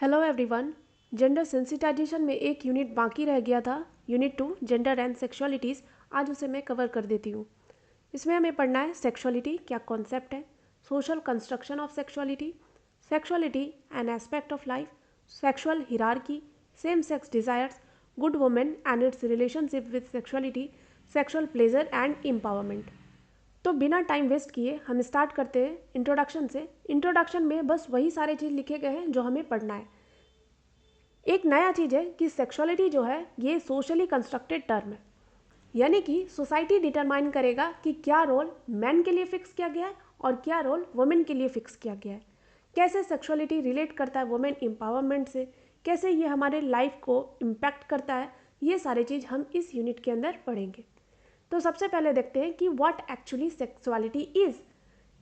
Hello everyone. Gender sensitisation में एक unit बाकी रह गया था, यूनिट 2 जेंडर एंड सेक्सुअलिटीज़। आज उसे मैं कवर कर देती हूँ। इसमें हमें पढ़ना है सेक्सुअलिटी क्या कॉन्सेप्ट है, social construction of sexuality, sexuality an aspect of life, sexual hierarchy, same sex desires, good women and its relationship with sexuality, sexual pleasure and empowerment. तो बिना टाइम वेस्ट किए हम स्टार्ट करते हैं इंट्रोडक्शन से। Introduction में बस वही सारे चीज़ लिखे गए हैं जो हमें पढ़ना है। एक नया चीज़ है कि सेक्सुअलिटी जो है ये सोशली कंस्ट्रक्टेड टर्म है, यानी कि सोसाइटी डिटरमाइन करेगा कि क्या रोल मैन के लिए फिक्स किया गया है और क्या रोल वुमेन के लिए फिक्स किया गया है। कैसे सेक्सुअलिटी रिलेट करता है वुमेन एम्पावरमेंट से, कैसे ये हमारे लाइफ को इम्पैक्ट करता है, ये सारी चीज़ हम इस यूनिट के अंदर पढ़ेंगे। तो सबसे पहले देखते हैं कि what actually sexuality is.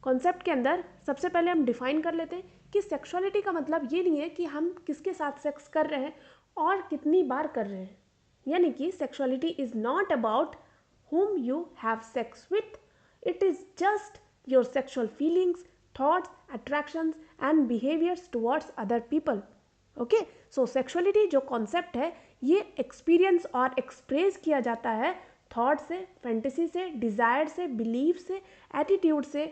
Concept के अंदर सबसे पहले हम डिफाइन कर लेते हैं कि सेक्सुअलिटी का मतलब ये नहीं है कि हम किसके साथ सेक्स कर रहे हैं और कितनी बार कर रहे हैं, यानी कि sexuality is not about whom you have sex with. It is just your sexual feelings, thoughts, attractions and behaviors towards other people. Okay, so sexuality जो कॉन्सेप्ट है ये एक्सपीरियंस और एक्सप्रेस किया जाता है थॉट से, फैंटेसी से, डिज़ायर से, बिलीफ से, एटीट्यूड से,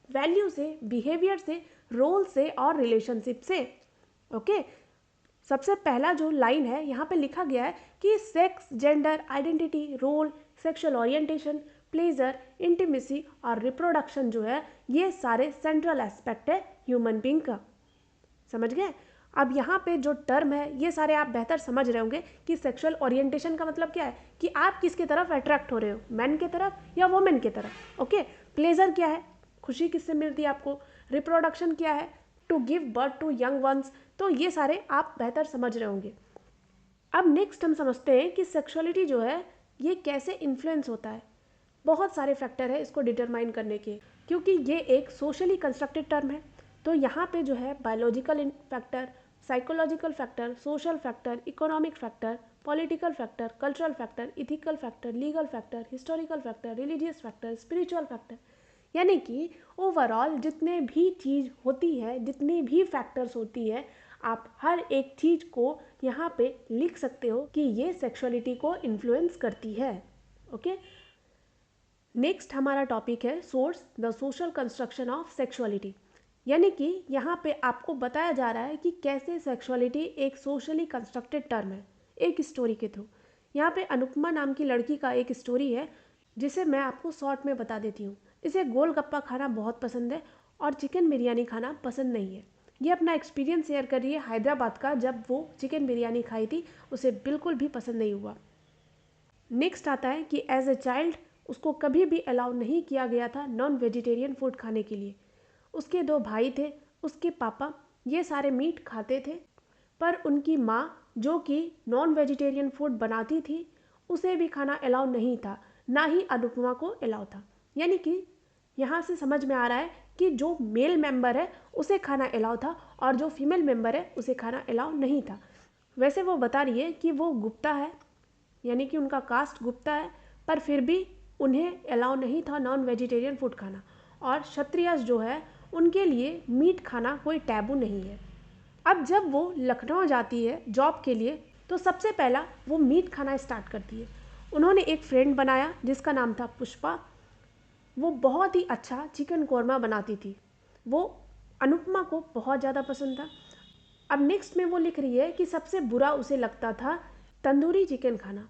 वैल्यू से, बिहेवियर से, रोल से और रिलेशनशिप से। ओके, सबसे पहला जो लाइन है यहाँ पे लिखा गया है कि sex, gender, identity, role, sexual orientation, pleasure, intimacy और रिप्रोडक्शन जो है ये सारे सेंट्रल एस्पेक्ट है ह्यूमन बीइंग का। समझ गए? अब यहाँ पे जो टर्म है ये सारे आप बेहतर समझ रहे होंगे कि सेक्सुअल ओरिएंटेशन का मतलब क्या है कि आप किसके तरफ अट्रैक्ट हो रहे हो, मैन की तरफ या वुमेन की तरफ। ओके, प्लेजर क्या है, खुशी किससे मिलती है आपको, रिप्रोडक्शन क्या है, to give birth to young ones. तो ये सारे आप बेहतर समझ रहे होंगे। अब नेक्स्ट हम समझते हैं कि सेक्सुअलिटी जो है ये कैसे इन्फ्लुएंस होता है। बहुत सारे फैक्टर है इसको डिटरमाइन करने के, क्योंकि ये एक सोशली कंस्ट्रक्टेड टर्म है। तो यहाँ पे जो है biological factor, psychological factor, social factor, economic factor, political factor, cultural factor, ethical factor, legal factor, historical factor, religious factor, spiritual factor, यानी कि ओवरऑल जितने भी चीज़ होती है, जितनी भी फैक्टर्स होती है, आप हर एक चीज़ को यहाँ पे लिख सकते हो कि ये सेक्सुअलिटी को इन्फ्लुएंस करती है। ओके, नेक्स्ट हमारा टॉपिक है source, the social construction of sexuality, यानी कि यहाँ पे आपको बताया जा रहा है कि कैसे सेक्सुअलिटी एक सोशली कंस्ट्रक्टेड टर्म है एक स्टोरी के थ्रू। यहाँ पे अनुपमा नाम की लड़की का एक स्टोरी है जिसे मैं आपको शॉर्ट में बता देती हूँ। इसे गोलगप्पा खाना बहुत पसंद है और चिकन बिरयानी खाना पसंद नहीं है। ये अपना एक्सपीरियंस शेयर कर रही है हैदराबाद का, जब वो चिकन बिरयानी खाई थी उसे बिल्कुल भी पसंद नहीं हुआ। नेक्स्ट आता है कि एज ए चाइल्ड उसको कभी भी अलाउ नहीं किया गया था नॉन वेजिटेरियन फूड खाने के लिए। उसके 2 भाई थे, उसके पापा ये सारे मीट खाते थे, पर उनकी माँ जो कि नॉन वेजिटेरियन फूड बनाती थी उसे भी खाना अलाउ नहीं था, ना ही अनुपमा को अलाउ था। यानी कि यहाँ से समझ में आ रहा है कि जो मेल मेंबर है उसे खाना अलाउ था और जो फीमेल मेंबर है उसे खाना अलाउ नहीं था। वैसे वो बता रही है कि वो गुप्ता है, यानी कि उनका कास्ट गुप्ता है, पर फिर भी उन्हें अलाउ नहीं था नॉन वेजिटेरियन फूड खाना। और क्षत्रियस जो है उनके लिए मीट खाना कोई टैबू नहीं है। अब जब वो लखनऊ जाती है जॉब के लिए तो सबसे पहला वो मीट खाना स्टार्ट करती है। उन्होंने एक फ्रेंड बनाया जिसका नाम था पुष्पा। वो बहुत ही अच्छा चिकन कौरमा बनाती थी, वो अनुपमा को बहुत ज़्यादा पसंद था। अब नेक्स्ट में वो लिख रही है कि सबसे बुरा उसे लगता था तंदूरी चिकन खाना,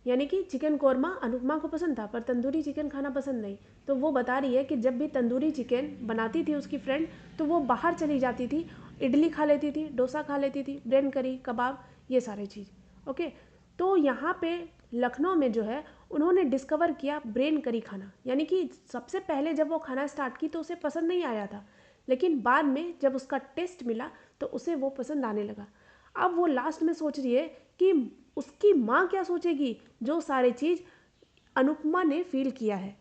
यानी कि चिकन कौरमा अनुपमा को पसंद था पर तंदूरी चिकन खाना पसंद नहीं। तो वो बता रही है कि जब भी तंदूरी चिकन बनाती थी उसकी फ्रेंड तो वो बाहर चली जाती थी, इडली खा लेती थी, डोसा खा लेती थी, ब्रेन करी, कबाब, ये सारी चीज़। ओके, तो यहाँ पे लखनऊ में जो है उन्होंने डिस्कवर किया ब्रेन करी खाना, यानी कि सबसे पहले जब वो खाना स्टार्ट की तो उसे पसंद नहीं आया था, लेकिन बाद में जब उसका टेस्ट मिला तो उसे वो पसंद आने लगा। अब वो लास्ट में सोच रही है कि उसकी माँ क्या सोचेगी जो सारी चीज़ अनुपमा ने फील किया है।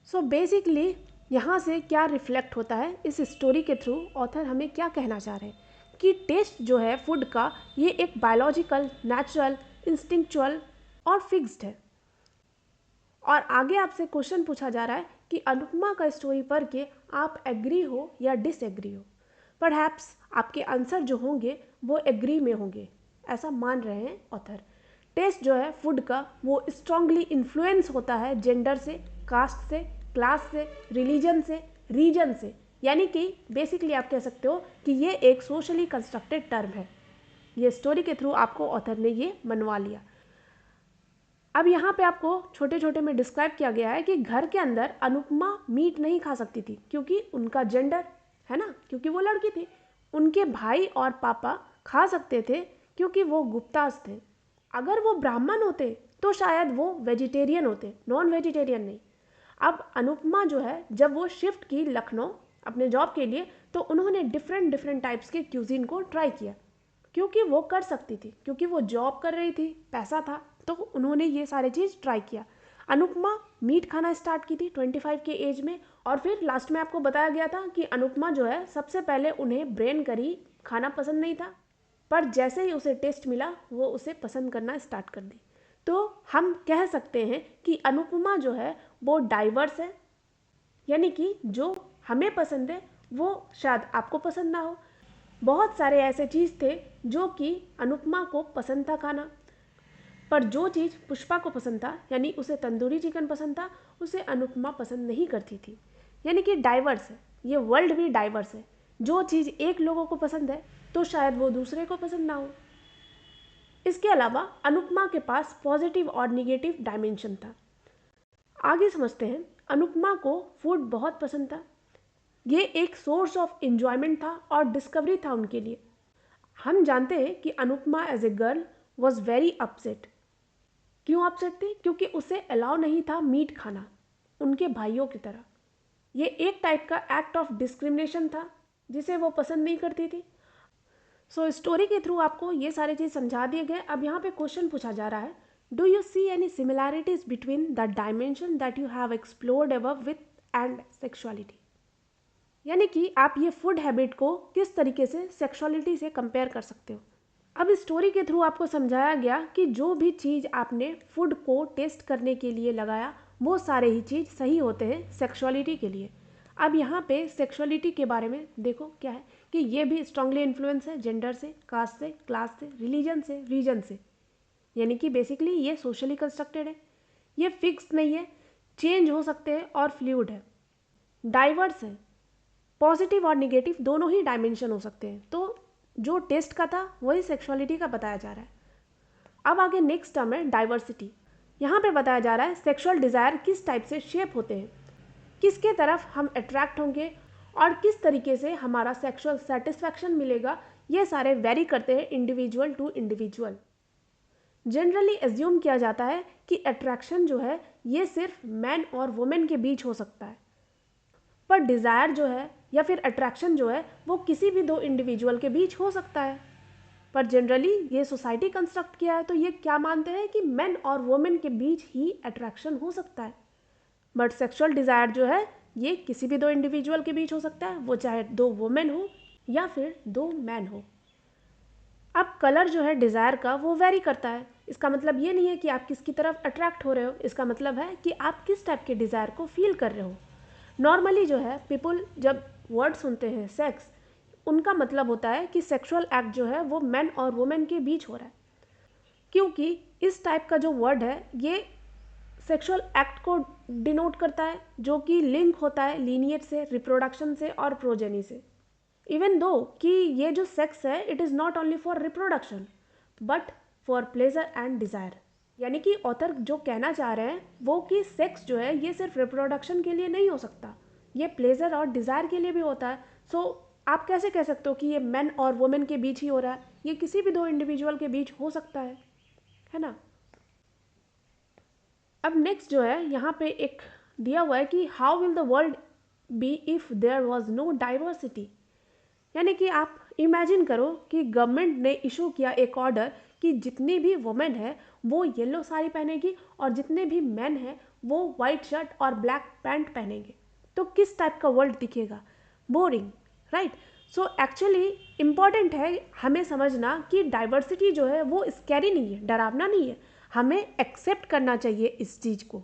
सो बेसिकली यहाँ से क्या रिफ्लेक्ट होता है इस स्टोरी के थ्रू, ऑथर हमें क्या कहना चाह रहे हैं कि टेस्ट जो है फूड का ये एक बायोलॉजिकल, नेचुरल, इंस्टिंक्चुअल और फिक्स्ड है। और आगे आपसे क्वेश्चन पूछा जा रहा है कि अनुपमा का स्टोरी पढ़ के आप एग्री हो या डिसएग्री हो। परहैप्स आपके आंसर जो होंगे वो एग्री में होंगे, ऐसा मान रहे हैं ऑथर। टेस्ट जो है फूड का वो स्ट्रांगली इन्फ्लुएंस होता है जेंडर से, कास्ट से, क्लास से, रिलीजन से, रीजन से, यानी कि बेसिकली आप कह सकते हो कि ये एक सोशली कंस्ट्रक्टेड टर्म है। ये स्टोरी के थ्रू आपको ऑथर ने ये मनवा लिया। अब यहाँ पे आपको छोटे छोटे में डिस्क्राइब किया गया है कि घर के अंदर अनुपमा मीट नहीं खा सकती थी क्योंकि उनका जेंडर है ना, क्योंकि वो लड़की थी। उनके भाई और पापा खा सकते थे क्योंकि वो गुप्ताज थे। अगर वो ब्राह्मण होते तो शायद वो वेजिटेरियन होते, नॉन वेजिटेरियन नहीं। अब अनुपमा जो है जब वो शिफ्ट की लखनऊ अपने जॉब के लिए, तो उन्होंने डिफरेंट टाइप्स के क्यूजीन को ट्राई किया क्योंकि वो कर सकती थी, क्योंकि वो जॉब कर रही थी, पैसा था, तो उन्होंने ये सारे चीज़ ट्राई किया। अनुपमा मीट खाना स्टार्ट की थी 25 के एज में, और फिर लास्ट में आपको बताया गया था कि अनुपमा जो है सबसे पहले उन्हें ब्रेन करी खाना पसंद नहीं था, पर जैसे ही उसे टेस्ट मिला वो उसे पसंद करना स्टार्ट कर दी। तो हम कह सकते हैं कि अनुपमा जो है वो डाइवर्स है, यानी कि जो हमें पसंद है वो शायद आपको पसंद ना हो। बहुत सारे ऐसे चीज़ थे जो कि अनुपमा को पसंद था खाना, पर जो चीज़ पुष्पा को पसंद था, यानी उसे तंदूरी चिकन पसंद था, उसे अनुपमा पसंद नहीं करती थी। यानी कि डाइवर्स है, ये वर्ल्ड भी डाइवर्स है। जो चीज़ एक लोगों को पसंद है तो शायद वो दूसरे को पसंद ना हो। इसके अलावा अनुपमा के पास पॉजिटिव और निगेटिव डायमेंशन था। आगे समझते हैं। अनुपमा को फूड बहुत पसंद था, ये एक सोर्स ऑफ एंजॉयमेंट था और डिस्कवरी था उनके लिए। हम जानते हैं कि Anupama as a girl was very upset. क्यों अपसेट थी? क्योंकि उसे अलाउ नहीं था मीट खाना उनके भाइयों की तरह। ये एक टाइप का एक्ट ऑफ डिस्क्रिमिनेशन था जिसे वो पसंद नहीं करती थी। सो स्टोरी के थ्रू आपको ये सारी चीज़ समझा दिए गए। अब यहाँ पे क्वेश्चन पूछा जा रहा है, do you see any similarities between the dimension that you have explored above with and sexuality. यानी कि आप ये फूड हैबिट को किस तरीके से सेक्सुअलिटी से कंपेयर कर सकते हो। अब इस स्टोरी के थ्रू आपको समझाया गया कि जो भी चीज़ आपने फूड को टेस्ट करने के लिए लगाया वो सारे ही चीज़ सही होते हैं सेक्सुअलिटी के लिए। अब यहाँ पे सेक्सुअलिटी के बारे में देखो क्या है कि ये भी स्ट्रांगली इन्फ्लुएंस है जेंडर से, कास्ट से, क्लास से, रिलीजन से, रीजन से, यानी कि बेसिकली ये सोशली कंस्ट्रक्टेड है, ये फिक्स नहीं है, चेंज हो सकते हैं और फ्लूइड है, डाइवर्स है, पॉजिटिव और निगेटिव दोनों ही डायमेंशन हो सकते हैं। तो जो टेस्ट का था वही सेक्सुअलिटी का बताया जा रहा है। अब आगे नेक्स्ट टर्म है डाइवर्सिटी। यहाँ पे बताया जा रहा है सेक्सुअल डिज़ायर किस टाइप से शेप होते हैं, किसके तरफ हम अट्रैक्ट होंगे और किस तरीके से हमारा सेक्सुअल सेटिस्फैक्शन मिलेगा, ये सारे वेरी करते हैं individual to individual. Generally assume किया जाता है कि अट्रैक्शन जो है ये सिर्फ मैन और वुमेन के बीच हो सकता है, पर डिज़ायर जो है या फिर अट्रैक्शन जो है वो किसी भी दो इंडिविजुअल के बीच हो सकता है। पर जनरली ये सोसाइटी कंस्ट्रक्ट किया है तो ये क्या मानते हैं कि मैन और वुमेन के बीच ही अट्रैक्शन हो सकता है। बट सेक्सुअल डिज़ायर जो है ये किसी भी दो इंडिविजुअल के बीच हो सकता है, वो चाहे दो वुमेन हो या फिर दो मैन हो। अब कलर जो है डिज़ायर का वो वेरी करता है। इसका मतलब ये नहीं है कि आप किसकी तरफ अट्रैक्ट हो रहे हो, इसका मतलब है कि आप किस टाइप के डिज़ायर को फील कर रहे हो। नॉर्मली जो है पीपल जब वर्ड सुनते हैं सेक्स, उनका मतलब होता है कि सेक्सुअल एक्ट जो है वो मैन और वुमेन के बीच हो रहा है, क्योंकि इस टाइप का जो वर्ड है ये सेक्सुअल एक्ट को डिनोट करता है जो कि लिंक होता है लीनिएज से, रिप्रोडक्शन से और प्रोजेनी से। इवन दो कि ये जो सेक्स है it is not only for reproduction but for pleasure and desire. यानी कि ऑथर जो कहना चाह रहे हैं वो कि सेक्स जो है ये सिर्फ रिप्रोडक्शन के लिए नहीं हो सकता, ये प्लेजर और डिज़ायर के लिए भी होता है। सो आप कैसे कह सकते हो कि ये मैन और वुमेन के बीच ही हो रहा है, ये किसी भी दो इंडिविजुअल के बीच हो सकता है ना। अब नेक्स्ट जो है यहाँ पे एक दिया हुआ है कि how will the world be if there was no diversity. यानी कि आप इमेजिन करो कि गवर्नमेंट ने इशू किया एक ऑर्डर कि जितनी भी वुमेन है वो येलो साड़ी पहनेगी और जितने भी मैन हैं वो वाइट शर्ट और ब्लैक पैंट पहनेंगे, तो किस टाइप का वर्ल्ड दिखेगा? Boring, right. So actually important है हमें समझना कि डाइवर्सिटी जो है वो स्कैरी नहीं है, डरावना नहीं है, हमें एक्सेप्ट करना चाहिए इस चीज़ को।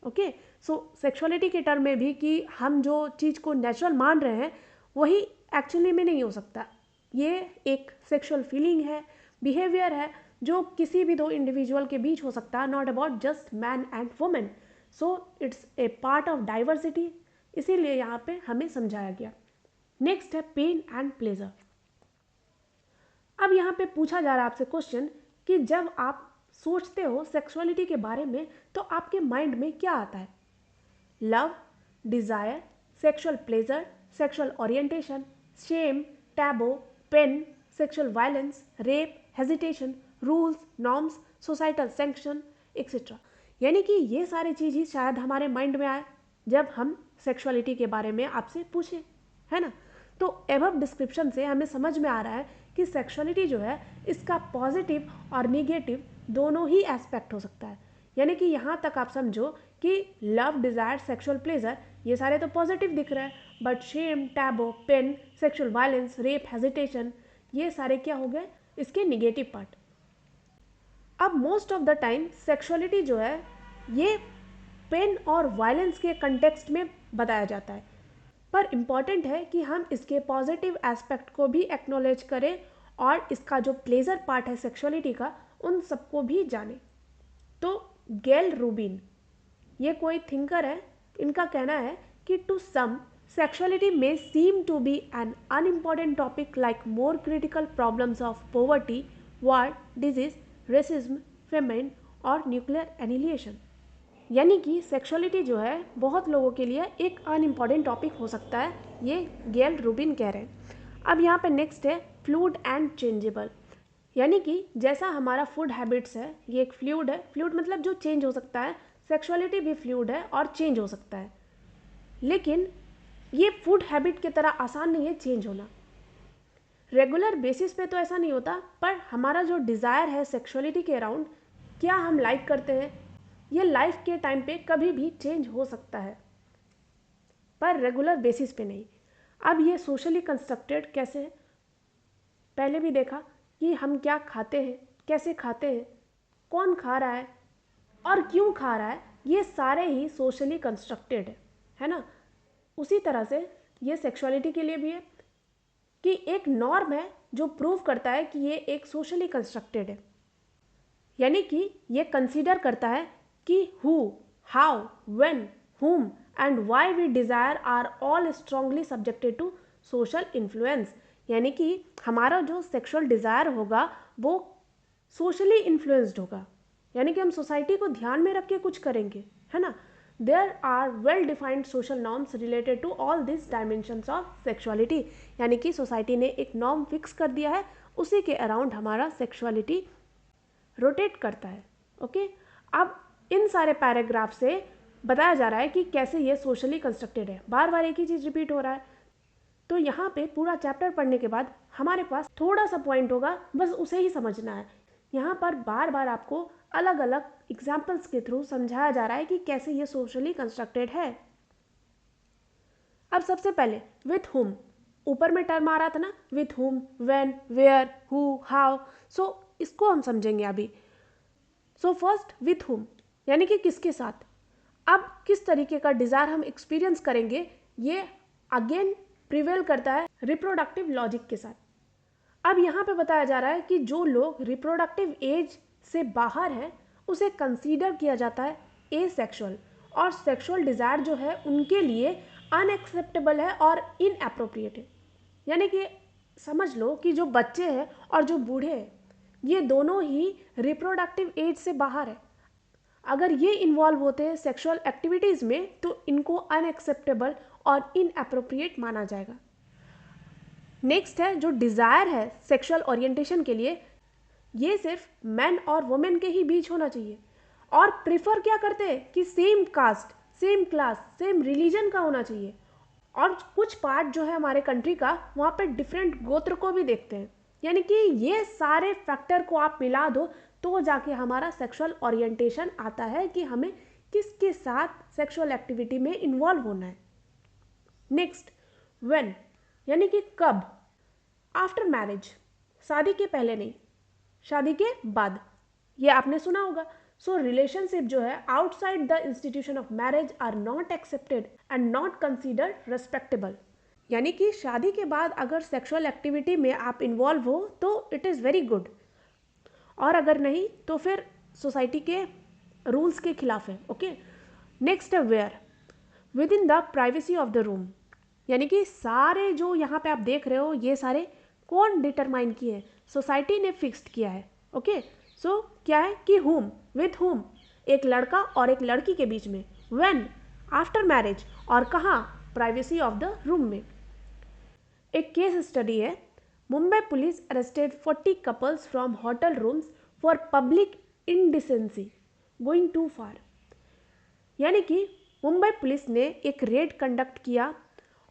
ओके, सो सेक्सुअलिटी के टर्म में भी कि हम जो चीज़ को नेचुरल मान रहे हैं वही एक्चुअली में नहीं हो सकता। ये एक सेक्सुअल फीलिंग है, बिहेवियर है जो किसी भी दो इंडिविजुअल के बीच हो सकता है, not about just man and women. So it's a part of diversity, इसीलिए यहाँ पे हमें समझाया गया। नेक्स्ट है पेन एंड प्लेजर। अब यहाँ पे पूछा जा रहा है आपसे क्वेश्चन कि जब आप सोचते हो सेक्सुअलिटी के बारे में तो आपके माइंड में क्या आता है? Love, desire, sexual pleasure, sexual orientation, shame, taboo, pain, sexual violence, rape, hesitation, rules, norms, societal sanction etcetera. यानी कि ये सारी चीज़ ही शायद हमारे माइंड में आए जब हम सेक्सुअलिटी के बारे में आपसे पूछें, है ना। तो एबव डिस्क्रिप्शन से हमें समझ में आ रहा है कि सेक्सुअलिटी जो है इसका पॉजिटिव और निगेटिव दोनों ही एस्पेक्ट हो सकता है। यानी कि यहाँ तक आप समझो कि लव, डिज़ायर, सेक्सुअल प्लेजर ये सारे तो पॉजिटिव दिख रहे हैं, but shame, taboo, pain, sexual violence, rape, hesitation ये सारे क्या हो गए? इसके निगेटिव पार्ट। अब most of the time sexuality जो है ये पेन और वायलेंस के कंटेक्स्ट में बताया जाता है, पर इम्पॉर्टेंट है कि हम इसके पॉजिटिव एस्पेक्ट को भी एक्नॉलेज करें और इसका जो प्लेजर पार्ट है सेक्सुअलिटी का उन सबको भी जानें। तो गेल रूबिन ये कोई थिंकर है, इनका कहना है कि टू सम सेक्सुअलिटी में seem to be an unimportant topic like more critical problems of poverty, war, disease, racism, famine और न्यूक्लियर एनिहिलेशन। यानी कि सेक्सुअलिटी जो है बहुत लोगों के लिए एक अनइम्पॉर्टेंट टॉपिक हो सकता है, ये गेल रूबिन कह रहे हैं। अब यहाँ पे नेक्स्ट है फ्लूइड एंड चेंजेबल। यानी कि जैसा हमारा फूड हैबिट्स है ये एक फ्लूइड है, फ्लूइड मतलब जो चेंज हो सकता है, सेक्सुअलिटी भी फ्लूइड है और चेंज हो सकता है। लेकिन ये फूड हैबिट की तरह आसान नहीं है चेंज होना। रेगुलर बेसिस पे तो ऐसा नहीं होता, पर हमारा जो डिज़ायर है सेक्सुअलिटी के अराउंड, क्या हम लाइक करते हैं, ये लाइफ के टाइम पे कभी भी चेंज हो सकता है, पर रेगुलर बेसिस पे नहीं। अब ये सोशली कंस्ट्रक्टेड कैसे है? पहले भी देखा कि हम क्या खाते हैं, कैसे खाते हैं, कौन खा रहा है और क्यों खा रहा है, ये सारे ही सोशली कंस्ट्रक्टेड है ना। उसी तरह से ये सेक्सुअलिटी के लिए भी है कि एक नॉर्म है जो प्रूव करता है कि ये एक सोशली कंस्ट्रक्टेड है। यानी कि ये कंसीडर करता है कि who, how, when, whom and why we desire are all strongly subjected to social influence. यानी कि हमारा जो सेक्सुअल डिज़ायर होगा वो सोशली इन्फ्लुएंस्ड होगा, यानी कि हम सोसाइटी को ध्यान में रख के कुछ करेंगे, है ना। There are well defined social norms related to all this dimensions of sexuality. यानी कि सोसाइटी ने एक नॉर्म फिक्स कर दिया है, उसी के अराउंड हमारा सेक्सुअलिटी रोटेट करता है। ओके, अब इन सारे पैराग्राफ से बताया जा रहा है कि कैसे ये सोशली कंस्ट्रक्टेड है। बार बार एक ही चीज़ रिपीट हो रहा है, तो यहाँ पे पूरा चैप्टर पढ़ने के बाद हमारे पास थोड़ा सा पॉइंट होगा, बस उसे ही समझना है। यहाँ पर बार बार आपको अलग अलग एग्जाम्पल्स के थ्रू समझाया जा रहा है कि कैसे ये सोशली कंस्ट्रक्टेड है। अब सबसे पहले विथ हुम, ऊपर में टर्म आ रहा था ना, with whom, when, where, who, how, so इसको हम समझेंगे अभी। सो फर्स्ट विथ हुम यानी कि किसके साथ। अब किस तरीके का डिज़ायर हम एक्सपीरियंस करेंगे, ये अगेन प्रिवेल करता है रिप्रोडक्टिव लॉजिक के साथ। अब यहाँ पे बताया जा रहा है कि जो लोग रिप्रोडक्टिव एज से बाहर हैं उसे कंसीडर किया जाता है एसेक्सुअल, और सेक्सुअल डिज़ायर जो है उनके लिए अनएक्सेप्टेबल है और इनएप्रोप्रिएट है। यानी कि समझ लो कि जो बच्चे हैं और जो बूढ़े हैं ये दोनों ही रिप्रोडक्टिव एज से बाहर है। अगर ये इन्वॉल्व होते हैं सेक्सुअल एक्टिविटीज़ में तो इनको अनएक्सेप्टेबल और इनएप्रोप्रिएट माना जाएगा। नेक्स्ट है जो डिज़ायर है सेक्सुअल ओरिएंटेशन के लिए, ये सिर्फ मैन और वुमेन के ही बीच होना चाहिए, और प्रिफर क्या करते हैं कि same caste, same class, same religion का होना चाहिए। और कुछ पार्ट जो है हमारे कंट्री का वहाँ पे डिफरेंट गोत्र को भी देखते हैं। यानी कि ये सारे फैक्टर को आप मिला दो तो जाके हमारा सेक्सुअल ओरिएंटेशन आता है कि हमें किसके साथ सेक्सुअल एक्टिविटी में इन्वॉल्व होना है। नेक्स्ट व्हेन यानी कि कब, आफ्टर मैरिज, शादी के पहले नहीं, शादी के बाद, ये आपने सुना होगा। सो रिलेशनशिप जो है outside the institution of marriage are not accepted and not considered respectable. यानी कि शादी के बाद अगर सेक्सुअल एक्टिविटी में आप इन्वॉल्व हो तो इट इज़ वेरी गुड, और अगर नहीं तो फिर सोसाइटी के रूल्स के खिलाफ है। ओके, नेक्स्ट है where, within the privacy of the room. यानी कि सारे जो यहाँ पे आप देख रहे हो ये सारे कौन डिटरमाइन किए हैं? सोसाइटी ने फिक्स्ड किया है। ओके, सो क्या है कि हुम, विथ हुम, एक लड़का और एक लड़की के बीच में, व्हेन, आफ्टर मैरिज, और कहाँ, प्राइवेसी ऑफ द रूम में। एक केस स्टडी है, Mumbai police arrested 40 couples from hotel rooms for public indecency going too far. यानी कि मुंबई पुलिस ने एक रेड कंडक्ट किया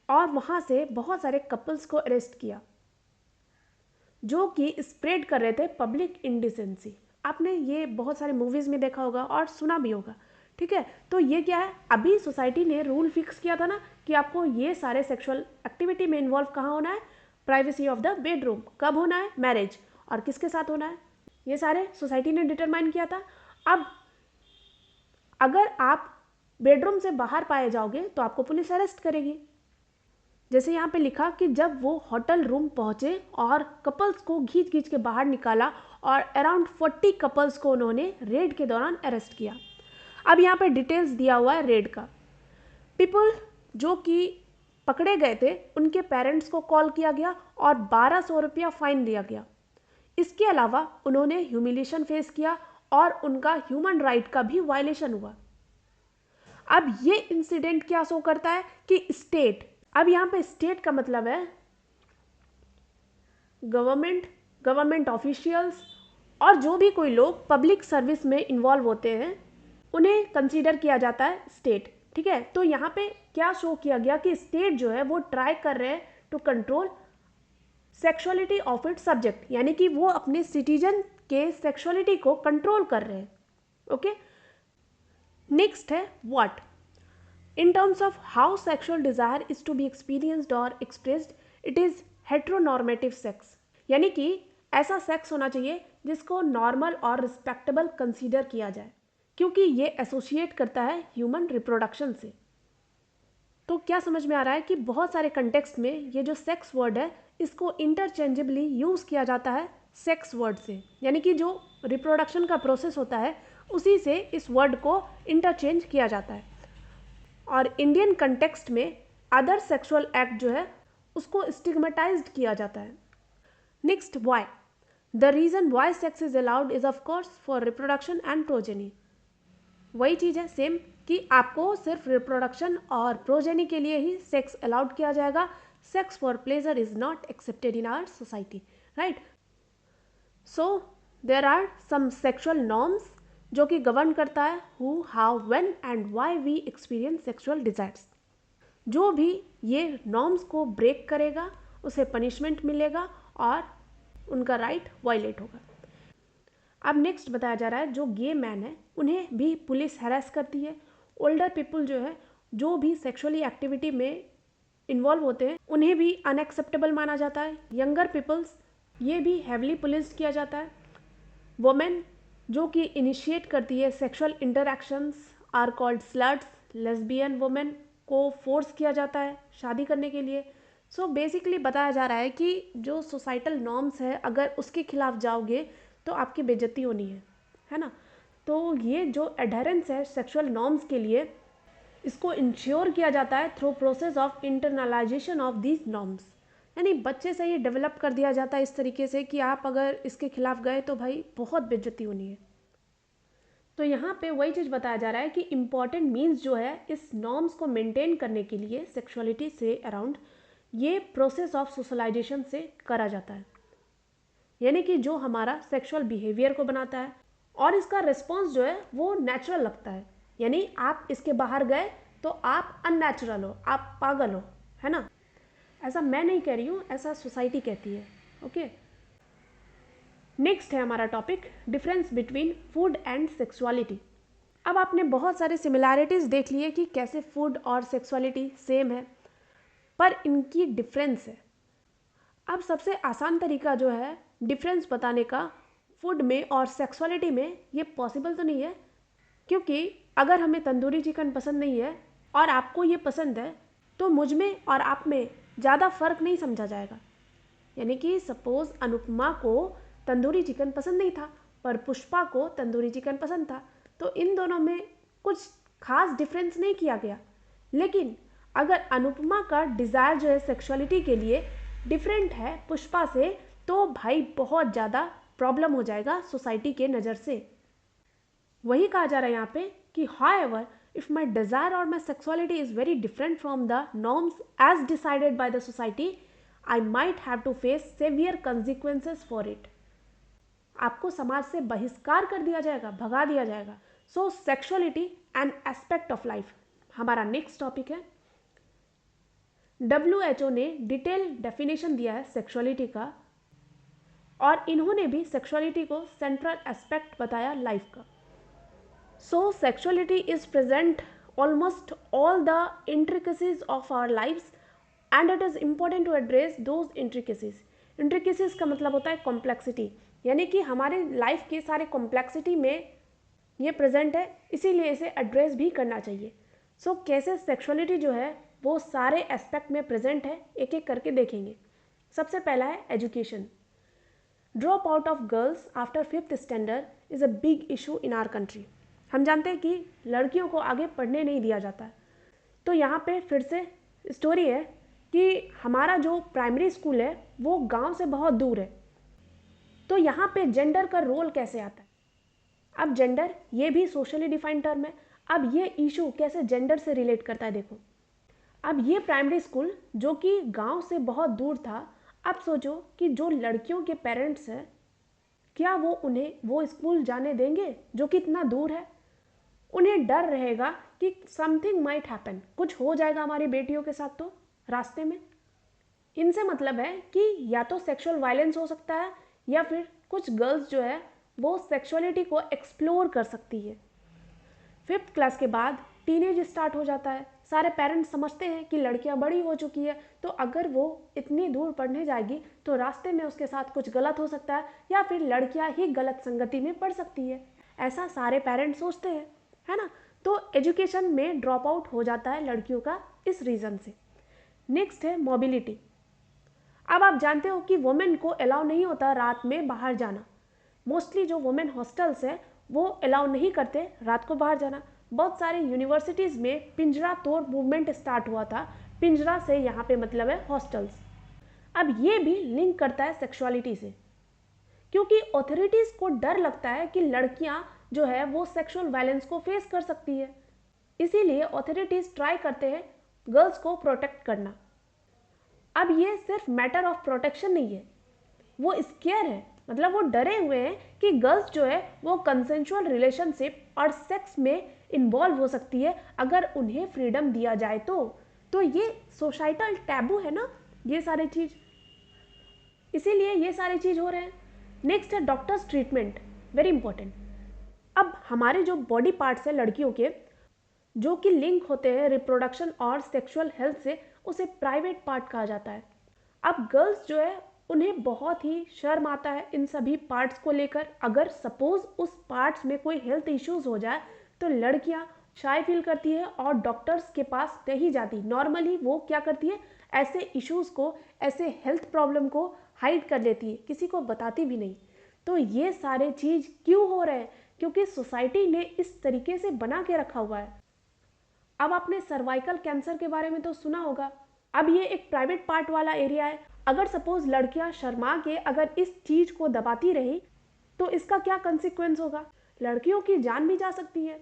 और वहाँ से बहुत सारे कपल्स को अरेस्ट किया जो कि स्प्रेड कर रहे थे पब्लिक इंडिसेंसी। आपने ये बहुत सारे मूवीज़ में देखा होगा और सुना भी होगा। ठीक है, तो ये क्या है, अभी सोसाइटी ने रूल फिक्स किया था ना कि आपको ये सारे सेक्सुअल एक्टिविटी में इन्वॉल्व कहाँ होना है, प्राइवेसी ऑफ द बेडरूम। कब होना है, मैरिज, और किसके साथ होना है, ये सारे सोसाइटी ने डिटरमाइन किया था। अब अगर आप बेडरूम से बाहर पाए जाओगे तो आपको पुलिस अरेस्ट करेगी। जैसे यहाँ पे लिखा कि जब वो होटल रूम पहुँचे और कपल्स को खींच खींच के बाहर निकाला और अराउंड 40 कपल्स को उन्होंने रेड के दौरान अरेस्ट किया। अब यहाँ पे डिटेल्स दिया हुआ है रेड का। पीपल जो कि पकड़े गए थे उनके पेरेंट्स को कॉल किया गया और 1200 रुपया फाइन दिया गया। इसके अलावा उन्होंने ह्यूमिलेशन फेस किया और उनका ह्यूमन राइट का भी वायलेशन हुआ। अब ये इंसिडेंट क्या शो करता है कि स्टेट, अब यहाँ पे स्टेट का मतलब है गवर्नमेंट ऑफिशियल्स और जो भी कोई लोग पब्लिक सर्विस में इन्वॉल्व होते हैं उन्हें कंसीडर किया जाता है स्टेट। ठीक है, तो यहाँ पे क्या शो किया गया कि स्टेट जो है वो ट्राई कर रहे हैं to control sexuality of it subject, यानी कि वो अपने सिटीजन के सेक्सुअलिटी को कंट्रोल कर रहे हैं। ओके, नेक्स्ट है what, in terms of how sexual desire is to be experienced or expressed, it is heteronormative sex। यानी कि ऐसा सेक्स होना चाहिए जिसको नॉर्मल और रिस्पेक्टेबल कंसीडर किया जाए, क्योंकि ये एसोसिएट करता है ह्यूमन रिप्रोडक्शन से। तो क्या समझ में आ रहा है कि बहुत सारे कंटेक्स्ट में ये जो सेक्स वर्ड है इसको इंटरचेंजेबली यूज़ किया जाता है सेक्स वर्ड से, यानी कि जो रिप्रोडक्शन का प्रोसेस होता है उसी से इस वर्ड को इंटरचेंज किया जाता है। और इंडियन कंटेक्स्ट में अदर सेक्सुअल एक्ट जो है उसको स्टिग्मेटाइज्ड किया जाता है। Next why, the reason why sex is allowed is of course for reproduction and progeny. वही चीज़ है सेम कि आपको सिर्फ रिप्रोडक्शन और प्रोजेनी के लिए ही सेक्स अलाउड किया जाएगा। Sex for pleasure is not accepted in our society, right. So there are some sexual norms जो कि गवर्न करता है who, how, when and why we experience sexual desires. जो भी ये नॉर्म्स को ब्रेक करेगा उसे पनिशमेंट मिलेगा और उनका राइट वायलेट होगा। अब नेक्स्ट बताया जा रहा है जो गे मैन है उन्हें भी पुलिस हैरेस करती है। ओल्डर पीपल जो है जो भी सेक्सुअली एक्टिविटी में इन्वॉल्व होते हैं उन्हें भी अनएक्सेप्टेबल माना जाता है। यंगर पीपल्स ये भी हैवली पुलिस किया जाता है। वुमेन जो कि इनिशिएट करती है sexual interactions are called sluts. Lesbian women को फोर्स किया जाता है शादी करने के लिए। सो बेसिकली बताया जा रहा है कि जो सोसाइटल नॉर्म्स है अगर उसके खिलाफ जाओगे तो आपकी बेइज्जती होनी है ना। तो ये जो एडहेरेंस है सेक्सुअल नॉर्म्स के लिए इसको इंश्योर किया जाता है through process of internalisation of these norms, यानी बच्चे से ही डेवलप कर दिया जाता है इस तरीके से कि आप अगर इसके खिलाफ गए तो भाई बहुत बेइज्जती होनी है। तो यहाँ पे वही चीज़ बताया जा रहा है कि इम्पॉर्टेंट मीन्स जो है इस नॉर्म्स को मेंटेन करने के लिए सेक्सुअलिटी से अराउंड ये प्रोसेस ऑफ सोशलाइजेशन से करा जाता है, यानी कि जो हमारा सेक्सुअल बिहेवियर को बनाता है और इसका रिस्पॉन्स जो है वो नेचुरल लगता है। यानी आप इसके बाहर गए तो आप अननेचुरल हो, आप पागल हो, है ना। ऐसा मैं नहीं कह रही हूँ, ऐसा सोसाइटी कहती है। ओके, नेक्स्ट है हमारा topic difference between food and sexuality. अब आपने बहुत सारे सिमिलैरिटीज़ देख लिए कि कैसे फूड और सेक्सुअलिटी सेम है, पर इनकी डिफरेंस है। अब सबसे आसान तरीका जो है डिफरेंस बताने का फूड में और सेक्सुअलिटी में, ये पॉसिबल तो नहीं है, क्योंकि अगर हमें तंदूरी चिकन पसंद नहीं है और आपको ये पसंद है तो मुझ में और आप में ज़्यादा फ़र्क नहीं समझा जाएगा। यानी कि सपोज़ अनुपमा को तंदूरी चिकन पसंद नहीं था पर पुष्पा को तंदूरी चिकन पसंद था, तो इन दोनों में कुछ खास डिफरेंस नहीं किया गया। लेकिन अगर अनुपमा का डिज़ायर जो है सेक्सुअलिटी के लिए डिफरेंट है पुष्पा से, तो भाई बहुत ज़्यादा प्रॉब्लम हो जाएगा सोसाइटी के नज़र से। वही कहा जा रहा है यहाँ पे कि however if my desire or my sexuality is very different from the norms as decided by the society, I might have to face severe consequences for it. आपको समाज से बहिष्कार कर दिया जाएगा, भगा दिया जाएगा। So sexuality an aspect of life हमारा नेक्स्ट टॉपिक है। WHO ने डिटेल डेफिनेशन दिया है सेक्सुअलिटी का, और इन्होंने भी सेक्सुअलिटी को सेंट्रल एस्पेक्ट बताया लाइफ का। So sexuality is present almost all the intricacies of our lifes and it is important to address those intricacies. Intricacies का मतलब होता है कॉम्प्लेक्सिटी, यानी कि हमारे लाइफ के सारे कॉम्प्लेक्सिटी में ये प्रेजेंट है, इसीलिए इसे एड्रेस भी करना चाहिए। सो कैसे सेक्सुअलिटी जो है वो सारे एस्पेक्ट में प्रेजेंट है, एक एक करके देखेंगे। सबसे पहला है education. Drop out of girls after 5th standard is a big issue in our country. हम जानते हैं कि लड़कियों को आगे पढ़ने नहीं दिया जाता है। तो यहाँ पे फिर से स्टोरी है कि हमारा जो प्राइमरी स्कूल है वो गांव से बहुत दूर है। तो यहाँ पे जेंडर का रोल कैसे आता है? अब जेंडर ये भी सोशली डिफाइंड टर्म है। अब ये इशू कैसे जेंडर से रिलेट करता है देखो। अब ये प्राइमरी स्कूल जो कि गांव से बहुत दूर था, अब सोचो कि जो लड़कियों के पेरेंट्स हैं, क्या वो उन्हें वो स्कूल जाने देंगे जो कि इतना दूर है? उन्हें डर रहेगा कि समथिंग माइट हैपन, कुछ हो जाएगा हमारी बेटियों के साथ तो रास्ते में। इनसे मतलब है कि या तो सेक्सुअल वायलेंस हो सकता है या फिर कुछ गर्ल्स जो है वो सेक्सुअलिटी को एक्सप्लोर कर सकती है। 5th क्लास के बाद टीनेज स्टार्ट हो जाता है। सारे पेरेंट्स समझते हैं कि लड़कियां बड़ी हो चुकी है, तो अगर वो इतनी दूर पढ़ने जाएगी तो रास्ते में उसके साथ कुछ गलत हो सकता है या फिर लड़कियां ही गलत संगति में पड़ सकती है। ऐसा सारे पेरेंट्स सोचते हैं, है ना। तो एजुकेशन में ड्रॉप आउट हो जाता है लड़कियों का इस रीज़न से। नेक्स्ट है मोबिलिटी। अब आप जानते हो कि वुमेन को अलाउ नहीं होता रात में बाहर जाना। मोस्टली जो वुमेन हॉस्टल्स है वो अलाउ नहीं करते रात को बाहर जाना। बहुत सारे यूनिवर्सिटीज़ में पिंजरा तोड़ मूवमेंट स्टार्ट हुआ था। पिंजरा से यहाँ पे मतलब है हॉस्टल्स। अब ये भी लिंक करता है सेक्सुअलिटी से, क्योंकि अथॉरिटीज़ को डर लगता है कि लड़कियाँ जो है वो सेक्सुअल वायलेंस को फेस कर सकती है, इसीलिए अथॉरिटीज़ ट्राई करते हैं गर्ल्स को प्रोटेक्ट करना। अब ये सिर्फ मैटर ऑफ प्रोटेक्शन नहीं है, वो स्केयर है, मतलब वो डरे हुए हैं कि गर्ल्स जो है वो कंसेंशुअल रिलेशनशिप और सेक्स में इन्वॉल्व हो सकती है अगर उन्हें फ्रीडम दिया जाए तो ये सोसाइटल टैबू है ना ये सारी चीज़, इसीलिए ये सारी चीज़ हो रहे हैं। नेक्स्ट है डॉक्टर्स ट्रीटमेंट, वेरी इंपॉर्टेंट। अब हमारे जो बॉडी पार्ट्स हैं लड़कियों के जो कि लिंक होते हैं रिप्रोडक्शन और सेक्सुअल हेल्थ से, उसे प्राइवेट पार्ट कहा जाता है। अब गर्ल्स जो है उन्हें बहुत ही शर्म आता है इन सभी पार्ट्स को लेकर। अगर सपोज उस पार्ट्स में कोई हेल्थ इश्यूज हो जाए तो लड़कियां शाय फील करती है और डॉक्टर्स के पास नहीं जाती। नॉर्मली वो क्या करती है, ऐसे इश्यूज को, ऐसे हेल्थ प्रॉब्लम को हाइड कर लेती है, किसी को बताती भी नहीं। तो ये सारे चीज़ क्यों हो रहे हैं? क्योंकि सोसाइटी ने इस तरीके से बना के रखा हुआ है। अब आपने सर्वाइकल कैंसर के बारे में तो सुना होगा। अब ये एक प्राइवेट पार्ट वाला एरिया है। अगर सपोज लड़कियां शर्मा के अगर इस चीज़ को दबाती रही तो इसका क्या कंसिक्वेंस होगा? लड़कियों की जान भी जा सकती है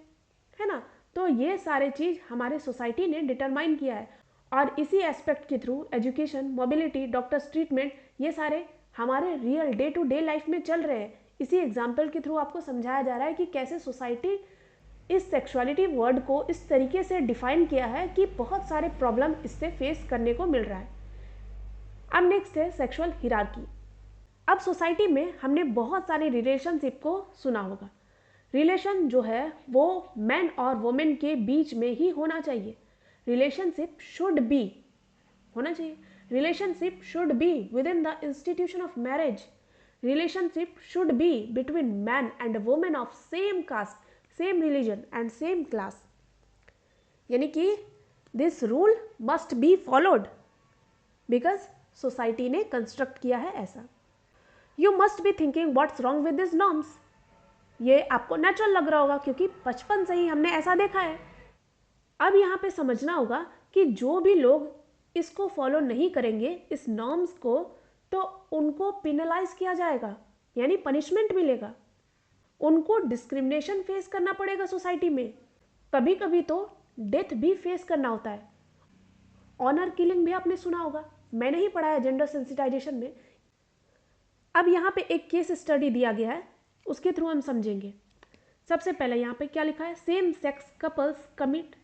ना। तो ये सारे चीज़ हमारे सोसाइटी ने डिटरमाइन किया है और इसी एस्पेक्ट के through education, mobility, doctors treatment, ये सारे हमारे real day to day life में चल रहे हैं। इसी एग्जाम्पल के थ्रू आपको समझाया जा रहा है कि कैसे सोसाइटी इस सेक्सुअलिटी वर्ड को इस तरीके से डिफाइन किया है कि बहुत सारे प्रॉब्लम इससे फेस करने को मिल रहा है। अब नेक्स्ट है सेक्सुअल हिरार्की। अब सोसाइटी में हमने बहुत सारे रिलेशनशिप को सुना होगा। रिलेशन जो है वो मैन और वुमेन के बीच में ही होना चाहिए। रिलेशनशिप शुड बी होना चाहिए। Relationship should be within the institution of marriage. Relationship should be between man and women of same caste, same religion and same class. यानी कि this rule must be followed. Because society ने construct किया है ऐसा। You must be thinking what's wrong with this norms. ये आपको natural लग रहा होगा क्योंकि बचपन से ही हमने ऐसा देखा है। अब यहाँ पे समझना होगा कि जो भी लोग इसको फॉलो नहीं करेंगे इस नॉर्म्स को, तो उनको पिनलाइज किया जाएगा, यानी पनिशमेंट मिलेगा, उनको डिस्क्रिमिनेशन फेस करना पड़ेगा सोसाइटी में, कभी कभी तो डेथ भी फेस करना होता है। ऑनर किलिंग भी आपने सुना होगा, मैंने ही पढ़ा है जेंडर सेंसिटाइजेशन में। अब यहाँ पे एक केस स्टडी दिया गया है, उसके थ्रू हम समझेंगे। सबसे पहले यहाँ पे क्या लिखा है, same sex couples commit,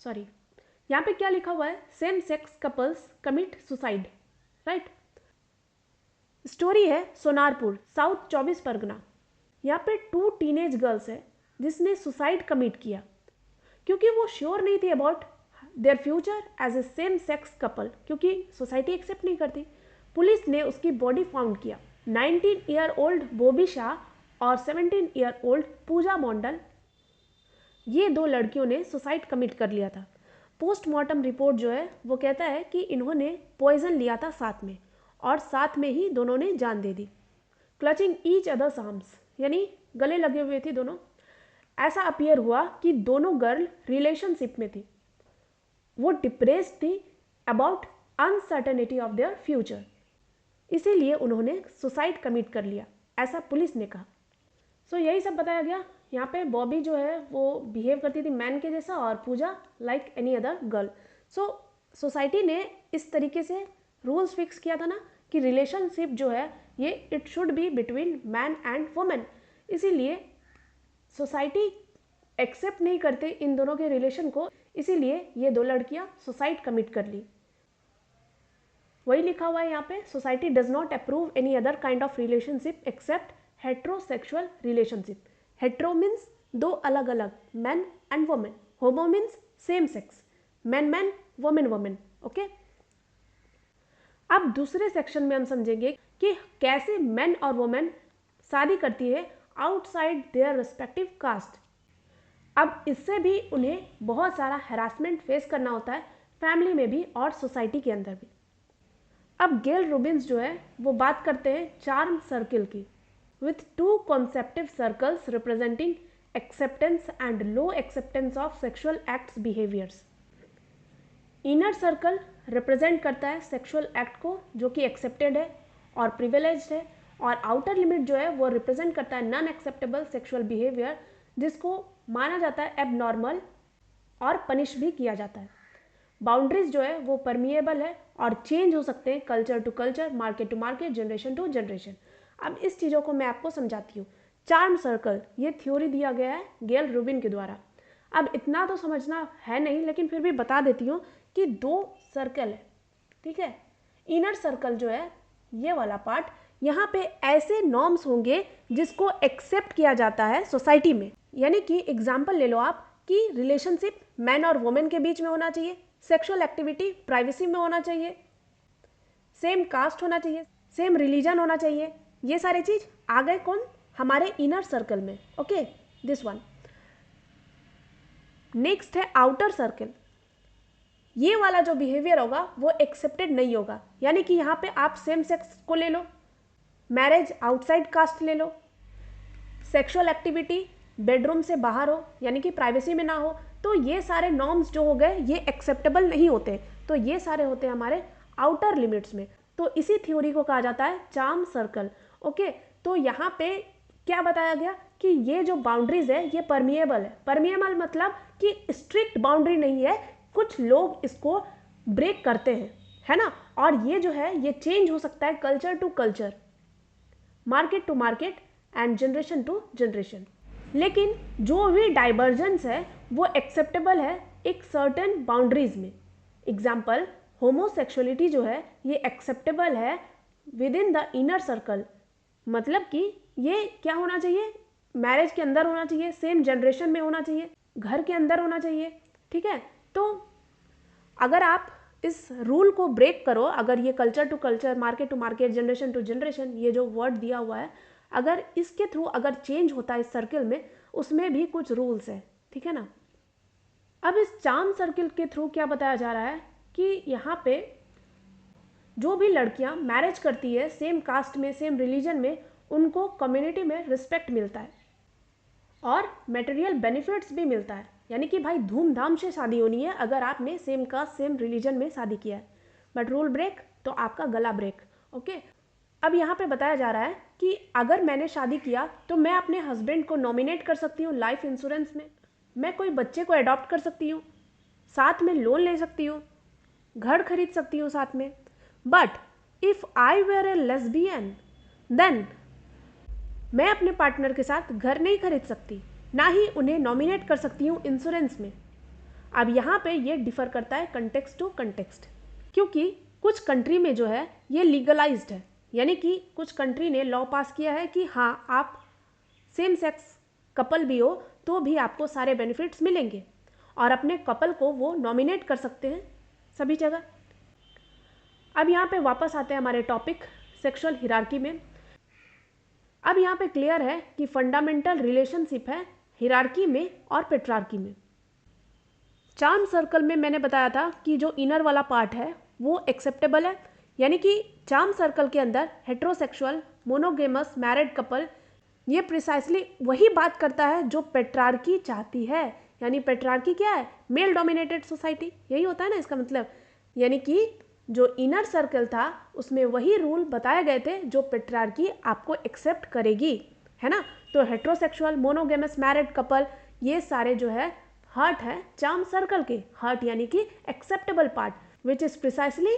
sorry यहाँ पे क्या लिखा हुआ है, same sex couples commit suicide, right. Story है सोनारपुर, साउथ 24 परगना। यहाँ पे 2 टीनेज गर्ल्स है जिसने सुसाइड कमिट किया क्योंकि वो श्योर नहीं थी about their future as a same sex couple, क्योंकि सोसाइटी एक्सेप्ट नहीं करती। पुलिस ने उसकी बॉडी फाउंड किया। 19 ईयर ओल्ड बॉबी शाह और 17 ईयर ओल्ड पूजा मंडल, ये 2 लड़कियों ने सुसाइड कमिट कर लिया था। पोस्टमार्टम रिपोर्ट जो है वो कहता है कि इन्होंने पॉइजन लिया था साथ में, और साथ में ही दोनों ने जान दे दी। क्लचिंग ईच अदर्स आर्म्स, यानी गले लगे हुए थे दोनों। ऐसा अपीयर हुआ कि दोनों गर्ल रिलेशनशिप में थी, वो डिप्रेस्ड थी about uncertainty of their future, इसीलिए उन्होंने सुसाइड कमिट कर लिया, ऐसा पुलिस ने कहा। सो यही सब बताया गया। यहाँ पे बॉबी जो है वो बिहेव करती थी मैन के जैसा और पूजा लाइक एनी अदर गर्ल। सो सोसाइटी ने इस तरीके से रूल्स फिक्स किया था ना कि रिलेशनशिप जो है ये it should be between man and women, इसीलिए सोसाइटी एक्सेप्ट नहीं करते इन दोनों के रिलेशन को, इसीलिए ये 2 लड़कियां सुसाइड कमिट कर ली। वही लिखा हुआ है यहाँ पे, society does not approve any other kind of relationship except heterosexual relationship. Hetero means 2 अलग अलग, man and women. Homo means same sex, man man women women, okay. अब दूसरे सेक्शन में हम समझेंगे कि कैसे मैन और वुमेन शादी करती है आउटसाइड देयर रिस्पेक्टिव कास्ट। अब इससे भी उन्हें बहुत सारा हैरासमेंट फेस करना होता है, फैमिली में भी और सोसाइटी के अंदर भी। अब गेल रूबिन्स जो है वो बात करते हैं चार्म सर्किल की, with 2 conceptive circles representing acceptance and low acceptance of sexual acts behaviours. Inner circle represent करता है सेक्सुअल एक्ट को जो कि एक्सेप्टेड है और प्रिविलेज्ड है, और आउटर लिमिट जो है वो रिप्रेजेंट करता है नॉन एक्सेप्टेबल सेक्सुअल बिहेवियर जिसको माना जाता है एबनॉर्मल और पनिश भी किया जाता है। बाउंड्रीज जो है वो परमिएबल है और चेंज हो सकते हैं culture to culture, market to market, generation to generation. अब इस चीज़ों को मैं आपको समझाती हूँ। चार्म सर्कल ये थ्योरी दिया गया है गेल रूबिन के द्वारा। अब इतना तो समझना है नहीं, लेकिन फिर भी बता देती हूँ कि 2 सर्कल है, ठीक है। इनर सर्कल जो है ये वाला पार्ट, यहाँ पे ऐसे नॉर्म्स होंगे जिसको एक्सेप्ट किया जाता है सोसाइटी में। यानी कि एग्जाम्पल ले लो आप कि रिलेशनशिप मैन और वुमेन के बीच में होना चाहिए, सेक्सुअल एक्टिविटी प्राइवेसी में होना चाहिए, सेम कास्ट होना चाहिए, सेम रिलीजन होना चाहिए। ये सारे चीज आ गए कौन, हमारे इनर सर्कल में, ओके, दिस वन। नेक्स्ट है आउटर सर्कल। ये वाला जो बिहेवियर होगा वो एक्सेप्टेड नहीं होगा, यानी कि यहाँ पे आप सेम सेक्स को ले लो, मैरिज आउटसाइड कास्ट ले लो, सेक्सुअल एक्टिविटी बेडरूम से बाहर हो यानी कि प्राइवेसी में ना हो, तो ये सारे नॉर्म्स जो हो गए ये एक्सेप्टेबल नहीं होते, तो ये सारे होते हैं हमारे आउटर लिमिट्स में। तो इसी थ्योरी को कहा जाता है चार्म सर्कल, ओके। तो यहाँ पे क्या बताया गया कि ये जो बाउंड्रीज है ये परमिएबल है। परमिएबल मतलब कि स्ट्रिक्ट बाउंड्री नहीं है, कुछ लोग इसको ब्रेक करते हैं, है ना, और ये जो है ये चेंज हो सकता है culture to culture, market to market and generation to generation. लेकिन जो भी डाइवर्जेंस है वो एक्सेप्टेबल है एक सर्टेन बाउंड्रीज में। एग्जाम्पल, होमोसेक्सुअलिटी जो है ये एक्सेप्टेबल है within the inner circle, मतलब कि ये क्या होना चाहिए, मैरिज के अंदर होना चाहिए, सेम जनरेशन में होना चाहिए, घर के अंदर होना चाहिए, ठीक है। तो अगर आप इस रूल को ब्रेक करो, अगर ये culture to culture, market to market, generation to generation, ये जो वर्ड दिया हुआ है, अगर इसके थ्रू अगर चेंज होता है इस सर्किल में, उसमें भी कुछ रूल्स है, ठीक है ना। अब इस चार्म सर्किल के थ्रू क्या बताया जा रहा है कि यहाँ पे जो भी लड़कियाँ मैरिज करती है सेम कास्ट में, सेम रिलीजन में, उनको कम्युनिटी में रिस्पेक्ट मिलता है और मटेरियल बेनिफिट्स भी मिलता है। यानी कि भाई धूमधाम से शादी होनी है अगर आपने सेम कास्ट सेम रिलीजन में शादी किया है, बट रूल ब्रेक तो आपका गला ब्रेक। ओके, अब यहाँ पे बताया जा रहा है कि अगर मैंने शादी किया तो मैं अपने हस्बैंड को नॉमिनेट कर सकती हूँ लाइफ इंश्योरेंस में, मैं कोई बच्चे को अडॉप्ट कर सकती हूँ, साथ में लोन ले सकती हूँ, घर खरीद सकती हूँ साथ में। But if I were a lesbian then मैं अपने पार्टनर के साथ घर नहीं खरीद सकती, ना ही उन्हें नॉमिनेट कर सकती हूँ इंश्योरेंस में। अब यहाँ पे ये डिफर करता है कंटेक्स्ट टू कंटेक्स्ट, क्योंकि कुछ कंट्री में जो है ये लीगलाइज्ड है, यानी कि कुछ कंट्री ने लॉ पास किया है कि हाँ आप सेम सेक्स कपल भी हो तो भी आपको सारे बेनिफिट्स मिलेंगे और अपने कपल को वो नॉमिनेट कर सकते हैं सभी जगह। अब यहाँ पे वापस आते हैं हमारे टॉपिक सेक्सुअल हिरार्की में। अब यहाँ पे क्लियर है कि फंडामेंटल रिलेशनशिप है हिरार्की में और पेट्रार्की में। चार्म सर्कल में मैंने बताया था कि जो इनर वाला पार्ट है वो एक्सेप्टेबल है, यानी कि चार्म सर्कल के अंदर हेट्रोसेक्सुअल मोनोगेमस मैरिड कपल, ये प्रिसाइसली वही बात करता है जो पेट्रार्की चाहती है। यानी पेट्रार्की क्या है? मेल डोमिनेटेड सोसाइटी, यही होता है ना इसका मतलब। यानी कि जो इनर सर्कल था उसमें वही रूल बताए गए थे जो पेट्रार्की आपको एक्सेप्ट करेगी, है ना। तो हेट्रोसेक्सुअल मोनोगेमस मैरिड कपल ये सारे जो है हार्ट है चार्म सर्कल के, हार्ट यानी कि acceptable part which is precisely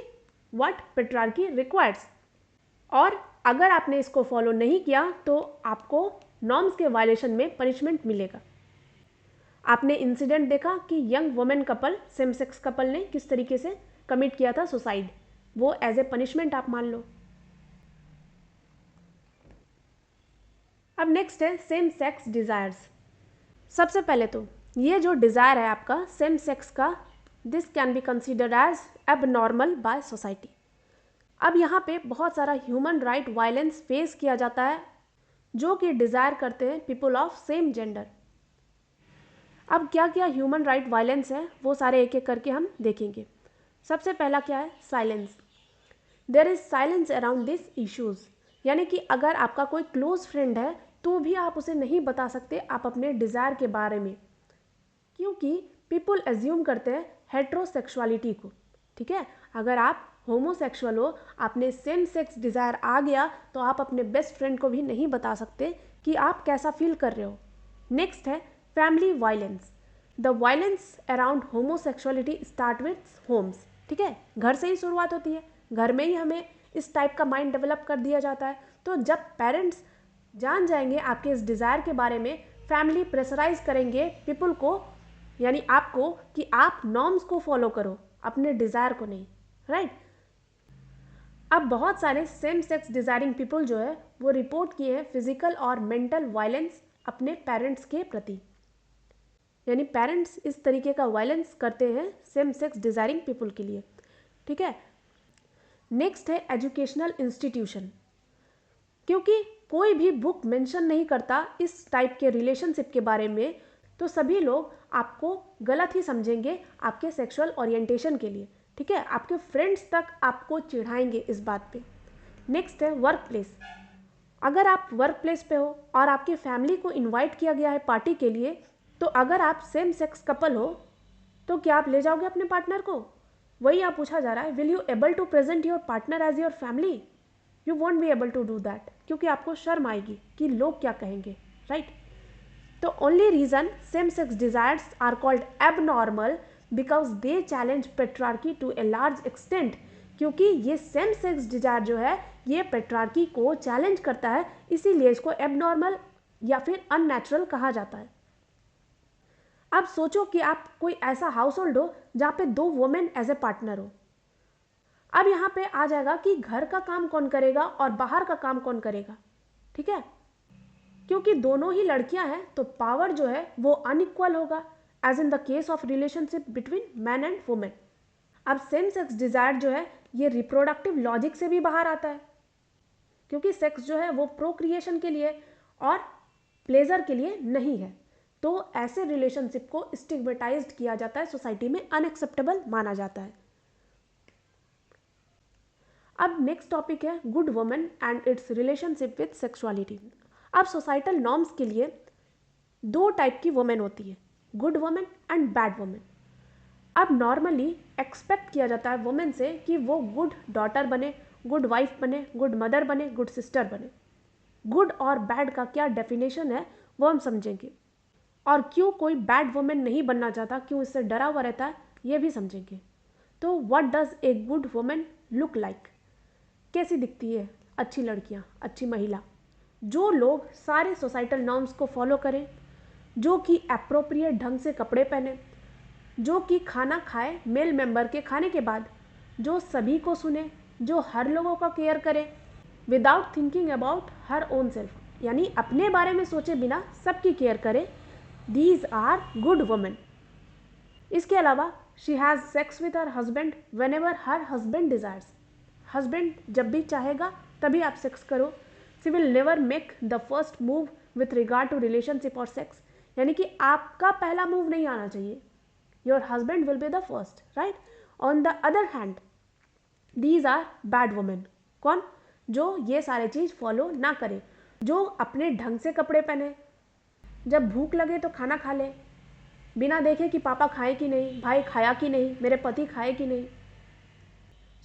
what patriarchy requires. और अगर आपने इसको फॉलो नहीं किया तो आपको नॉर्म्स के वायलेशन में पनिशमेंट मिलेगा। आपने इंसिडेंट देखा कि young women couple, same sex couple ने किस तरीके से कमिट किया था सुसाइड, वो एज ए पनिशमेंट आप मान लो। अब नेक्स्ट है सेम सेक्स डिजायर्स। सबसे पहले तो ये जो डिजायर है आपका सेम सेक्स का, this can be considered as abnormal by society. अब यहाँ पे बहुत सारा ह्यूमन राइट वायलेंस फेस किया जाता है जो कि डिजायर करते हैं पीपल ऑफ सेम जेंडर। अब क्या क्या ह्यूमन राइट वायलेंस है वो सारे एक एक करके हम देखेंगे। सबसे पहला क्या है? Silence. There is silence around this issues, यानी कि अगर आपका कोई क्लोज फ्रेंड है तो भी आप उसे नहीं बता सकते आप अपने डिजायर के बारे में, क्योंकि पीपल एज्यूम करते हैं हेट्रोसेक्सुअलिटी को। ठीक है, अगर आप होमोसेक्सुअल हो, आपने सेम सेक्स डिजायर आ गया तो आप अपने बेस्ट फ्रेंड को भी नहीं बता सकते कि आप कैसा फील कर रहे हो। नेक्स्ट है family violence. The violence around homosexuality start with homes. ठीक है, घर से ही शुरुआत होती है, घर में ही हमें इस टाइप का माइंड डेवलप कर दिया जाता है। तो जब पेरेंट्स जान जाएंगे आपके इस डिज़ायर के बारे में, फैमिली प्रेशराइज करेंगे पीपल को, यानी आपको, कि आप नॉर्म्स को फॉलो करो, अपने डिज़ायर को नहीं। राइट। अब बहुत सारे सेम सेक्स डिजायरिंग पीपल जो है वो रिपोर्ट किए हैं फिजिकल और मेंटल वायलेंस अपने पेरेंट्स के प्रति, यानी पेरेंट्स इस तरीके का वायलेंस करते हैं सेम सेक्स डिजायरिंग पीपल के लिए। ठीक है। नेक्स्ट है एजुकेशनल इंस्टीट्यूशन। क्योंकि कोई भी बुक मेंशन नहीं करता इस टाइप के रिलेशनशिप के बारे में, तो सभी लोग आपको गलत ही समझेंगे आपके सेक्सुअल ओरिएंटेशन के लिए। ठीक है, आपके फ्रेंड्स तक आपको चिढ़ाएंगे इस बात पे। नेक्स्ट है वर्क प्लेस। अगर आप वर्क प्लेस पे हो और आपकी फैमिली को इनवाइट किया गया है पार्टी के लिए, तो अगर आप सेम सेक्स कपल हो तो क्या आप ले जाओगे अपने पार्टनर को? वही आप पूछा जा रहा है, will you able to present your partner as your family? You won't be able to do that, क्योंकि आपको शर्म आएगी कि लोग क्या कहेंगे। राइट। तो only reason same sex desires are called abnormal because they challenge patriarchy to a large extent, क्योंकि ये सेम सेक्स डिजायर जो है ये पेट्रार्की को चैलेंज करता है, इसीलिए इसको एबनॉर्मल या फिर अननेचुरल कहा जाता है। अब सोचो कि आप कोई ऐसा हाउस होल्ड हो जहाँ पे 2 वुमेन एज ए पार्टनर हो। अब यहाँ पे आ जाएगा कि घर का काम कौन करेगा और बाहर का काम कौन करेगा। ठीक है, क्योंकि दोनों ही लड़कियां हैं तो पावर जो है वो अनइक्वल होगा, as in the case of relationship between man and women. अब सेम सेक्स डिजायर जो है ये रिप्रोडक्टिव लॉजिक से भी बाहर आता है, क्योंकि सेक्स जो है वो प्रोक्रिएशन के लिए और प्लेजर के लिए नहीं है। तो ऐसे रिलेशनशिप को स्टिग्मेटाइज्ड किया जाता है, सोसाइटी में अनएक्सेप्टेबल माना जाता है। अब नेक्स्ट टॉपिक है good women and its relationship with sexuality. अब सोसाइटल नॉर्म्स के लिए दो टाइप की वुमेन होती है, good women and bad women. अब नॉर्मली एक्सपेक्ट किया जाता है वुमेन से कि वो गुड डॉटर बने, गुड वाइफ बने, गुड मदर बने, गुड सिस्टर बने। गुड और बैड का क्या डेफिनेशन है वो हम समझेंगे, और क्यों कोई बैड वुमेन नहीं बनना चाहता, क्यों इससे डरा हुआ रहता है, ये भी समझेंगे। तो what does a good women look like, कैसी दिखती है अच्छी लड़कियाँ, अच्छी महिला? जो लोग सारे सोसाइटल नॉर्म्स को फॉलो करें, जो कि एप्रोप्रिएट ढंग से कपड़े पहने, जो कि खाना खाए मेल मेंबर के खाने के बाद, जो सभी को सुने, जो हर लोगों का केयर करे without thinking about her own self, यानी अपने बारे में सोचे बिना सबकी केयर करे। These are good women. इसके अलावा she has sex with her husband whenever her husband desires, husband जब भी चाहेगा तभी आप सेक्स करो। She will never make the first move with regard to relationship और सेक्स, यानी कि आपका पहला मूव नहीं आना चाहिए, your husband will be the first, right. On the other hand these are bad women. कौन? जो ये सारे चीज़ फॉलो ना करे, जो अपने ढंग से कपड़े पहने, जब भूख लगे तो खाना खा ले बिना देखे कि पापा खाए कि नहीं, भाई खाया कि नहीं, मेरे पति खाए कि नहीं।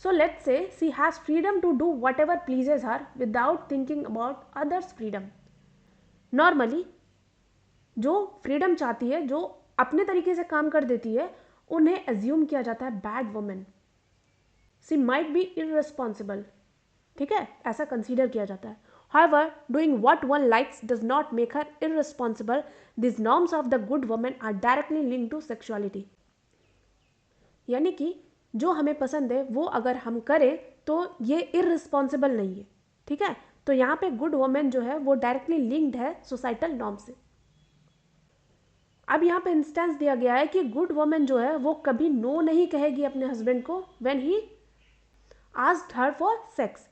So let's say she has freedom to do whatever pleases her without thinking about others freedom. Normally जो फ्रीडम चाहती है, जो अपने तरीके से काम कर देती है, उन्हें एज्यूम किया जाता है bad women. She might be irresponsible, ठीक है, ऐसा कंसीडर किया जाता है। However, doing what one likes does not make her irresponsible. These norms of the good woman are directly linked to sexuality. यानी कि जो हमें पसंद है वो अगर हम करें तो ये इररिस्पॉन्सिबल नहीं है, ठीक है। तो यहाँ पे गुड वुमेन जो है वो डायरेक्टली लिंक्ड है सोसाइटल नॉर्म से। अब यहाँ पे इंस्टेंस दिया गया है कि गुड वुमेन जो है वो कभी नो नहीं कहेगी अपने हस्बैंड को when he asked her for sex.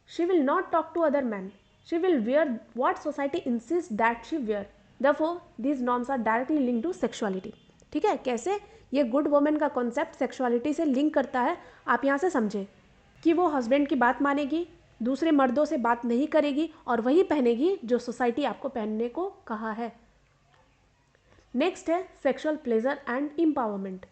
She will not talk to other men. She will wear what society insists that she wear. Therefore, these norms are directly linked to sexuality. ठीक है, कैसे ये good women का concept sexuality से link करता है, आप यहाँ से समझें कि वो हस्बैंड की बात मानेगी, दूसरे मर्दों से बात नहीं करेगी और वही पहनेगी जो सोसाइटी आपको पहनने को कहा है। नेक्स्ट है सेक्सुअल प्लेजर एंड एम्पावरमेंट।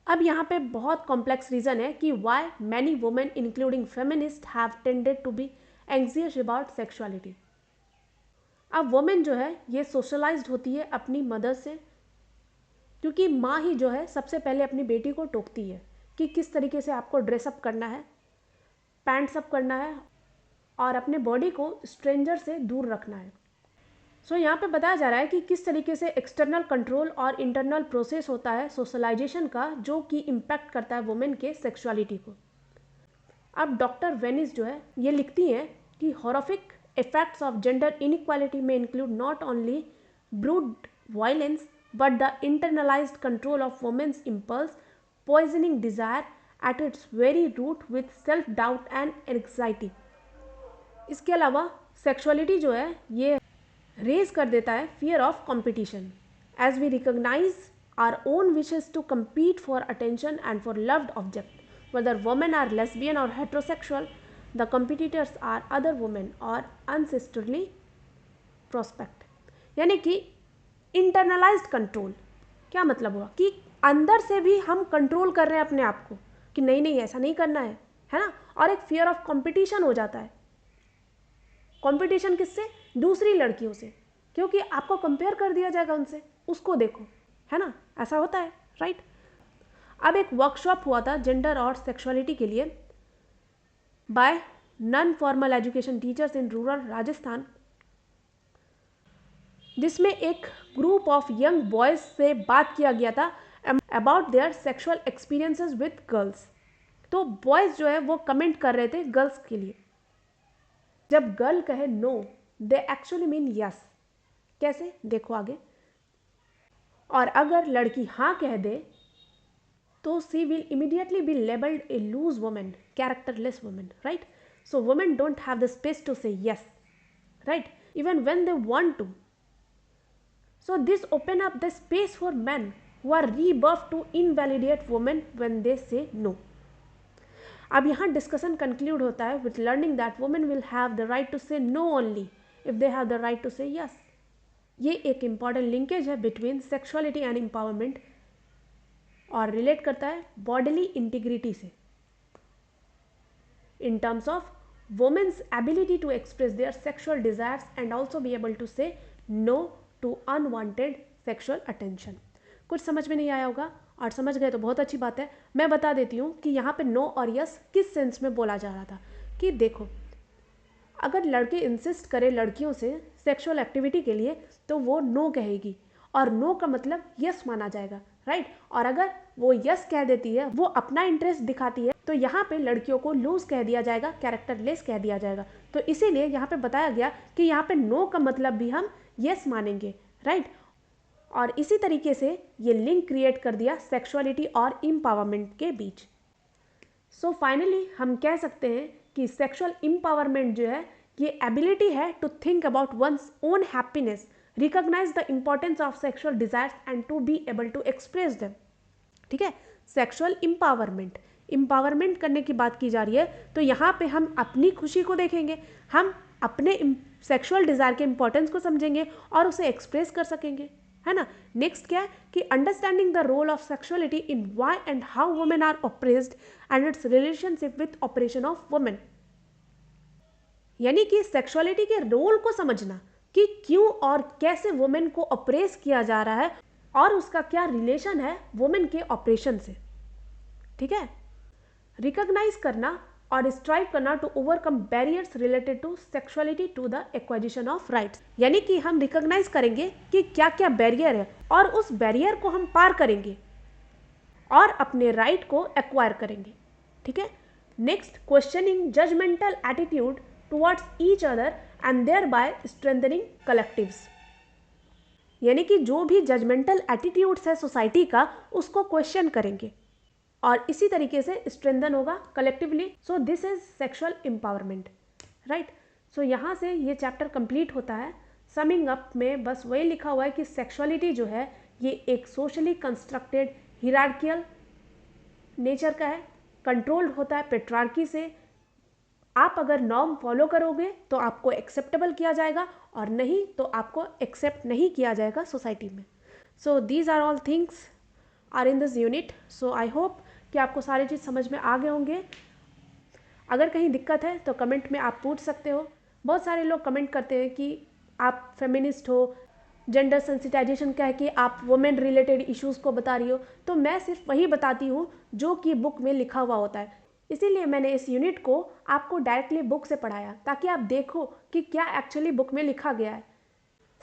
अब यहाँ पे बहुत कॉम्प्लेक्स रीज़न है कि why many women including feminist have tended to be anxious about sexuality. अब वुमेन जो है ये सोशलाइज्ड होती है अपनी मदर से, क्योंकि माँ ही जो है सबसे पहले अपनी बेटी को टोकती है कि किस तरीके से आपको ड्रेसअप करना है, पैंट्स अप करना है और अपने बॉडी को स्ट्रेंजर से दूर रखना है। सो यहाँ पे बताया जा रहा है कि किस तरीके से एक्सटर्नल कंट्रोल और इंटरनल प्रोसेस होता है सोशलाइजेशन का, जो कि इम्पैक्ट करता है वुमेन के सेक्सुअलिटी को। अब डॉक्टर वेनिस जो है ये लिखती हैं कि horrific effects of gender inequality में include not only brute violence but the internalised control of women's impulse, poisoning desire at its very root with self doubt and anxiety. इसके अलावा सेक्सुअलिटी जो है ये रेज कर देता है fear of competition, as we recognise our own wishes to compete for attention and for loved object. whether women are lesbian or heterosexual, the competitors are other women or ancestral prospect। यानी कि internalised control क्या मतलब हुआ कि अंदर से भी हम कंट्रोल कर रहे हैं अपने आप को कि नहीं नहीं ऐसा नहीं करना है ना। और एक फियर ऑफ कंपटीशन हो जाता है। कंपटीशन किससे? दूसरी लड़कियों से, क्योंकि आपको कंपेयर कर दिया जाएगा उनसे, उसको देखो, है ना, ऐसा होता है, राइट। अब एक वर्कशॉप हुआ था जेंडर और सेक्सुअलिटी के लिए bye non formal education teachers in rural Rajasthan, जिसमें एक ग्रुप ऑफ यंग बॉयज से बात किया गया था about their sexual experiences with girls. तो बॉयज जो है वो कमेंट कर रहे थे गर्ल्स के लिए। जब गर्ल कहे no, they actually mean yes. कैसे? देखो आगे। और अगर लड़की हाँ कह दे तो she will immediately be labelled a loose women, characterless women, right. So women don't have the space to say yes, right, even when they want to. So this open up the space for men who are rebirthed to invalidate women when they say no. अब यहाँ discussion conclude होता है with learning that women will have the right to say no only if they have the right to say yes. ये एक important linkage है between sexuality and empowerment और relate करता है बॉडीली इंटीग्रिटी से in terms of women's ability to express their sexual desires and also be able to say no to unwanted sexual attention। कुछ समझ में नहीं आया होगा, और समझ गए तो बहुत अच्छी बात है। मैं बता देती हूँ कि यहाँ पे नो और यस किस सेंस में बोला जा रहा था कि देखो, अगर लड़के इंसिस्ट करें लड़कियों से सेक्सुअल एक्टिविटी के लिए तो वो नो कहेगी, और नो का मतलब यस माना जाएगा, राइट। और अगर वो यस कह देती है, वो अपना इंटरेस्ट दिखाती है, तो यहाँ पे लड़कियों को लूज कह दिया जाएगा, कैरेक्टरलेस कह दिया जाएगा। तो इसीलिए यहाँ पे बताया गया कि यहाँ पे नो का मतलब भी हम यस मानेंगे, राइट। और इसी तरीके से ये लिंक क्रिएट कर दिया सेक्सुअलिटी और एम्पावरमेंट के बीच। सो फाइनली हम कह सकते हैं कि सेक्सुअल एम्पावरमेंट जो है ये एबिलिटी है to think about one's own happiness, recognise the importance of sexual desires and to be able to express them. ठीक है, सेक्सुअल एम्पावरमेंट करने की बात की जा रही है, तो यहाँ पे हम अपनी खुशी को देखेंगे, हम अपने सेक्सुअल डिजायर के इंपॉर्टेंस को समझेंगे और उसे एक्सप्रेस कर सकेंगे, है ना। नेक्स्ट क्या है कि understanding the role of sexuality in why and how women are oppressed and its relationship with oppression of women, यानी कि सेक्सुअलिटी के रोल को समझना कि क्यों और कैसे वुमेन को ऑपरेस किया जा रहा है और उसका क्या रिलेशन है वुमेन के ऑपरेशन से। ठीक है, रिकॉग्नाइज करना और स्ट्राइव करना to overcome barriers related to sexuality to the acquisition of rights, यानी कि हम रिकॉग्नाइज करेंगे कि क्या क्या बैरियर है और उस बैरियर को हम पार करेंगे और अपने राइट को एक्वायर करेंगे। ठीक है, next questioning judgmental attitude towards each other and thereby strengthening collectives, यानी कि जो भी जजमेंटल एटीट्यूड्स है सोसाइटी का उसको क्वेश्चन करेंगे और इसी तरीके से स्ट्रेंथन होगा collectively. So this is sexual empowerment, right. So यहाँ से ये चैप्टर कंप्लीट होता है। समिंग अप में बस वही लिखा हुआ है कि सेक्सुअलिटी जो है ये एक सोशली कंस्ट्रक्टेड हिरार्कियल नेचर का है, कंट्रोल्ड होता है पेट्रार्की से। आप अगर नॉर्म फॉलो करोगे तो आपको एक्सेप्टेबल किया जाएगा और नहीं तो आपको एक्सेप्ट नहीं किया जाएगा सोसाइटी में। So these are all things are in this unit. So I hope कि आपको सारी चीज़ समझ में आ गए होंगे। अगर कहीं दिक्कत है तो कमेंट में आप पूछ सकते हो। बहुत सारे लोग कमेंट करते हैं कि आप फेमिनिस्ट हो, जेंडर सेंसिटाइजेशन कह के आप वुमेन रिलेटेड इश्यूज़ को बता रही हो, तो मैं सिर्फ वही बताती हूँ जो कि बुक में लिखा हुआ होता है। इसीलिए मैंने इस यूनिट को आपको डायरेक्टली बुक से पढ़ाया ताकि आप देखो कि क्या एक्चुअली बुक में लिखा गया है।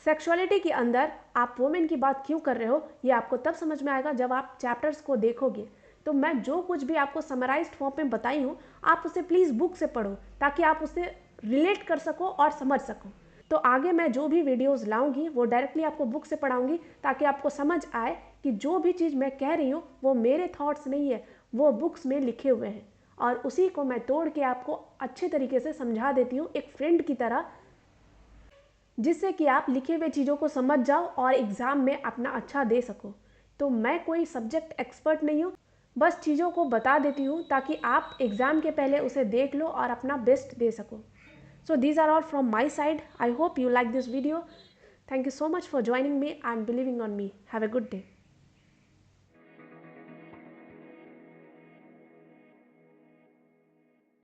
सेक्सुअलिटी के अंदर आप वुमेन की बात क्यों कर रहे हो ये आपको तब समझ में आएगा जब आप चैप्टर्स को देखोगे। तो मैं जो कुछ भी आपको समराइज्ड फॉर्म में बताई हूँ आप उसे प्लीज़ बुक से पढ़ो ताकि आप उसे रिलेट कर सको और समझ सको। तो आगे मैं जो भी वीडियोस लाऊंगी वो डायरेक्टली आपको बुक से पढ़ाऊंगी ताकि आपको समझ आए कि जो भी चीज़ मैं कह रही हूँ वो मेरे थॉट्स नहीं है, वो बुक्स में लिखे हुए हैं और उसी को मैं तोड़ के आपको अच्छे तरीके से समझा देती हूँ एक फ्रेंड की तरह, जिससे कि आप लिखे हुए चीज़ों को समझ जाओ और एग्ज़ाम में अपना अच्छा दे सको। तो मैं कोई सब्जेक्ट एक्सपर्ट नहीं हूँ, बस चीज़ों को बता देती हूँ ताकि आप एग्ज़ाम के पहले उसे देख लो और अपना बेस्ट दे सको। So these are all from my side. I hope you like this video. Thank you so much for joining me and believing on me. Have a good day.